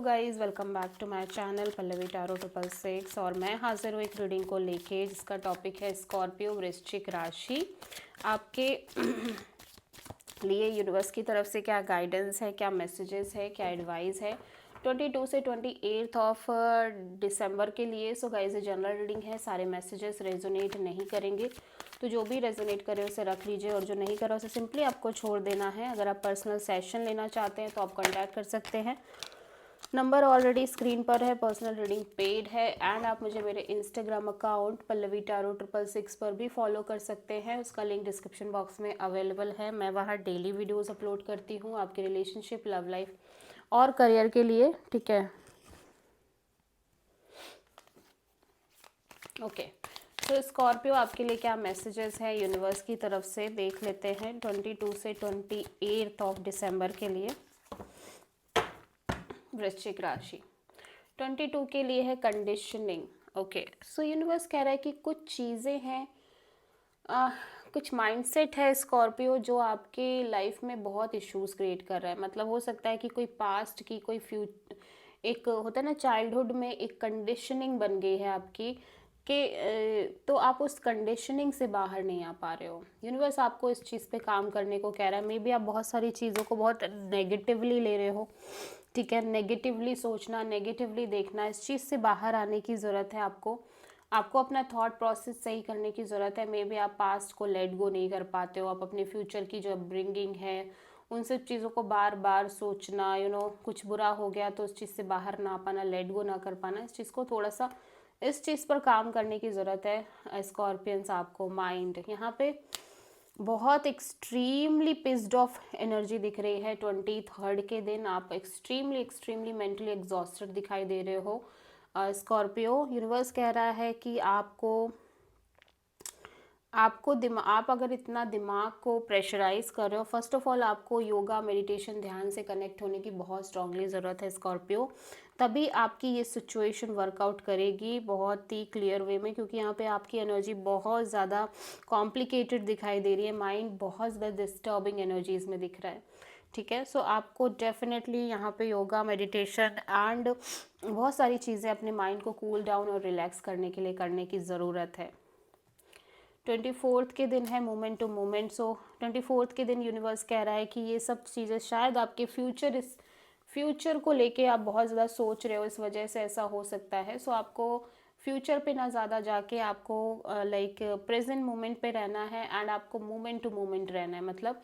Guys welcome back to my channel Pallavi tarot 666 और मैं हाजिर हूँ एक रीडिंग को लेके जिसका टॉपिक है स्कॉर्पियो वृश्चिक राशि। आपके लिए यूनिवर्स की तरफ से क्या गाइडेंस है, क्या मैसेजेस है, क्या एडवाइस है 22 से 28 ऑफ दिसंबर के लिए। सो गाइस ये जनरल रीडिंग है, सारे मैसेजेस रेजोनेट नहीं करेंगे, तो जो भी रेजोनेट करे उसे रख लीजिए और जो नहीं करा उसे सिंपली आपको छोड़ देना है। अगर आप पर्सनल सेशन लेना चाहते हैं तो आप कॉन्टैक्ट कर सकते हैं, नंबर ऑलरेडी स्क्रीन पर है। पर्सनल रीडिंग पेड है एंड आप मुझे मेरे इंस्टाग्राम अकाउंट पल्लवी टारो 666 पर भी फॉलो कर सकते हैं, उसका लिंक डिस्क्रिप्शन बॉक्स में अवेलेबल है। मैं वहाँ डेली वीडियोस अपलोड करती हूँ आपके रिलेशनशिप, लव लाइफ और करियर के लिए, ठीक है। ओके, तो स्कॉर्पियो आपके लिए क्या मैसेजेस हैं यूनिवर्स की तरफ से देख लेते हैं 22 से 28 ऑफ दिसंबर के लिए। वृश्चिक राशि 22 के लिए है कंडीशनिंग। ओके, सो यूनिवर्स कह रहा है कि कुछ चीज़ें हैं, कुछ माइंडसेट है स्कॉर्पियो जो आपके लाइफ में बहुत इश्यूज क्रिएट कर रहा है। मतलब हो सकता है कि कोई पास्ट की कोई एक होता है ना, चाइल्डहुड में एक कंडीशनिंग बन गई है आपकी कि तो आप उस कंडीशनिंग से बाहर नहीं आ पा रहे हो। यूनिवर्स आपको इस चीज़ पे काम करने को कह रहा है। मे बी आप बहुत सारी चीज़ों को बहुत नेगेटिवली ले रहे हो, ठीक है। नेगेटिवली सोचना, नेगेटिवली देखना, इस चीज़ से बाहर आने की ज़रूरत है आपको। आपको अपना थॉट प्रोसेस सही करने की ज़रूरत है। मे बी आप पास्ट को लेट गो नहीं कर पाते हो, आप अपने फ्यूचर की जो अपब्रिंगिंग है उन सब चीज़ों को बार बार सोचना, कुछ बुरा हो गया तो उस चीज़ से बाहर ना आ पाना, लेट गो ना कर पाना, इस चीज़ को थोड़ा सा, इस चीज़ पर काम करने की ज़रूरत है स्कॉर्पियंस। आपको माइंड यहाँ पे बहुत एक्सट्रीमली पिस्ड ऑफ एनर्जी दिख रही है। 23 के दिन आप एक्सट्रीमली एक्सट्रीमली मेंटली एग्जॉस्टेड दिखाई दे रहे हो स्कॉर्पियो। यूनिवर्स कह रहा है कि आप अगर इतना दिमाग को प्रेशराइज कर रहे हो, फर्स्ट ऑफ ऑल आपको योगा, मेडिटेशन, ध्यान से कनेक्ट होने की बहुत स्ट्रांगली ज़रूरत है स्कॉर्पियो। तभी आपकी ये सिचुएशन वर्कआउट करेगी बहुत ही क्लियर वे में, क्योंकि यहाँ पे आपकी एनर्जी बहुत ज़्यादा कॉम्प्लिकेटेड दिखाई दे रही है। माइंड बहुत ज़्यादा डिस्टर्बिंग एनर्जीज में दिख रहा है, ठीक है। सो आपको डेफिनेटली यहाँ पे योगा, मेडिटेशन एंड बहुत सारी चीज़ें अपने माइंड को कूल डाउन और रिलैक्स करने के लिए करने की ज़रूरत है। 24 के दिन है मोमेंट टू मोमेंट। सो 24 के दिन यूनिवर्स कह रहा है कि ये सब चीज़ें शायद आपके फ्यूचर को लेके आप बहुत ज़्यादा सोच रहे हो, इस वजह से ऐसा हो सकता है। सो आपको फ्यूचर पे ना ज़्यादा जाके आपको लाइक प्रेजेंट मोमेंट पे रहना है एंड आपको मोमेंट टू मोमेंट रहना है। मतलब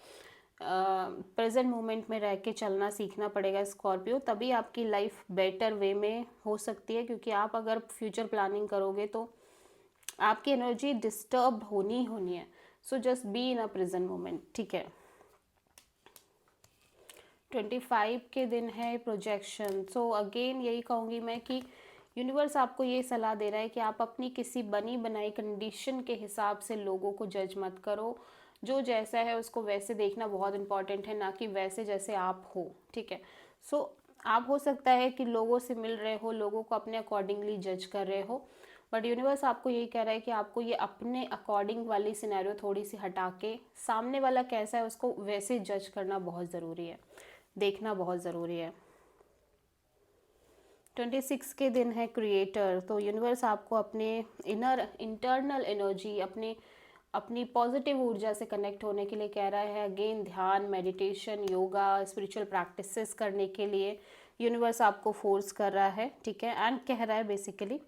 प्रेजेंट मोमेंट में रह के चलना सीखना पड़ेगा स्कॉर्पियो, तभी आपकी लाइफ बेटर वे में हो सकती है। क्योंकि आप अगर फ्यूचर प्लानिंग करोगे तो आपकी एनर्जी डिस्टर्ब होनी है। So just be in a present moment, ठीक है। 25 के दिन है प्रोजेक्शन। सो अगेन यही कहूँगी मैं कि यूनिवर्स आपको ये सलाह दे रहा है कि आप अपनी किसी बनी बनाई कंडीशन के हिसाब से लोगों को जज मत करो। जो जैसा है उसको वैसे देखना बहुत इंपॉर्टेंट है, ना कि वैसे जैसे आप हो, ठीक है। सो आप हो सकता है कि लोगों से मिल रहे हो, लोगों को अपने अकॉर्डिंगली जज कर रहे हो, बट यूनिवर्स आपको यही कह रहा है कि आपको ये अपने अकॉर्डिंग वाली सिनेरियो थोड़ी सी हटा के सामने वाला कैसा है उसको वैसे जज करना बहुत ज़रूरी है, देखना बहुत ज़रूरी है। 26 के दिन है क्रिएटर। तो यूनिवर्स आपको अपने इंटरनल एनर्जी, अपनी पॉजिटिव ऊर्जा से कनेक्ट होने के लिए कह रहा है। अगेन ध्यान, मेडिटेशन, योगा, स्पिरिचुअल प्रैक्टिसेस करने के लिए यूनिवर्स आपको फोर्स कर रहा है, ठीक है। एंड कह रहा है बेसिकली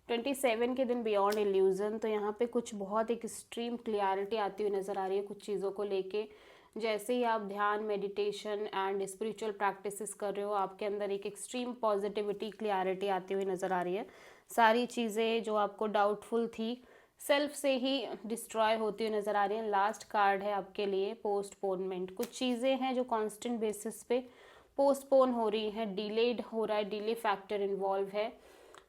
27 के दिन बियॉन्ड इल्यूजन। तो यहाँ पे कुछ बहुत एक एक्सट्रीम क्लियरिटी आती हुई नज़र आ रही है कुछ चीज़ों को लेके। जैसे ही आप ध्यान, मेडिटेशन एंड स्पिरिचुअल प्रैक्टिसेस कर रहे हो, आपके अंदर एक एक्सट्रीम पॉजिटिविटी, क्लियरिटी आती हुई नज़र आ रही है। सारी चीज़ें जो आपको डाउटफुल थी सेल्फ से ही डिस्ट्रॉय होती हुई नज़र आ रही हैं। लास्ट कार्ड है आपके लिए पोस्टपोनमेंट। कुछ चीज़ें हैं जो कॉन्स्टेंट बेसिस पे पोस्टपोन हो रही हैं, डिलेड हो रहा है, डिले फैक्टर इन्वॉल्व है।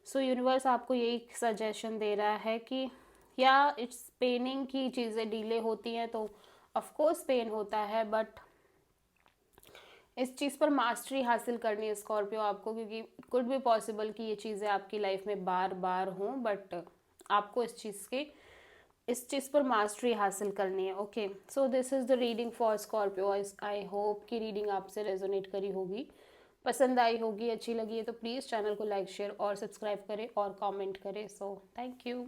सो यूनिवर्स आपको यही सजेशन दे रहा है कि या इट्स पेनिंग की चीज़ें डिले होती हैं तो ऑफकोर्स पेन होता है, बट इस चीज़ पर मास्टरी हासिल करनी है स्कॉर्पियो आपको, क्योंकि कुड भी पॉसिबल कि ये चीज़ें आपकी लाइफ में बार बार हों, बट आपको इस चीज़ के इस चीज़ पर मास्टरी हासिल करनी है। Okay, so this is the reading for Scorpio. I hope कि रीडिंग आपसे रेजोनेट करी होगी, पसंद आई होगी, अच्छी लगी है तो प्लीज़ चैनल को लाइक शेयर और सब्सक्राइब करें और कमेंट करें। So thank you.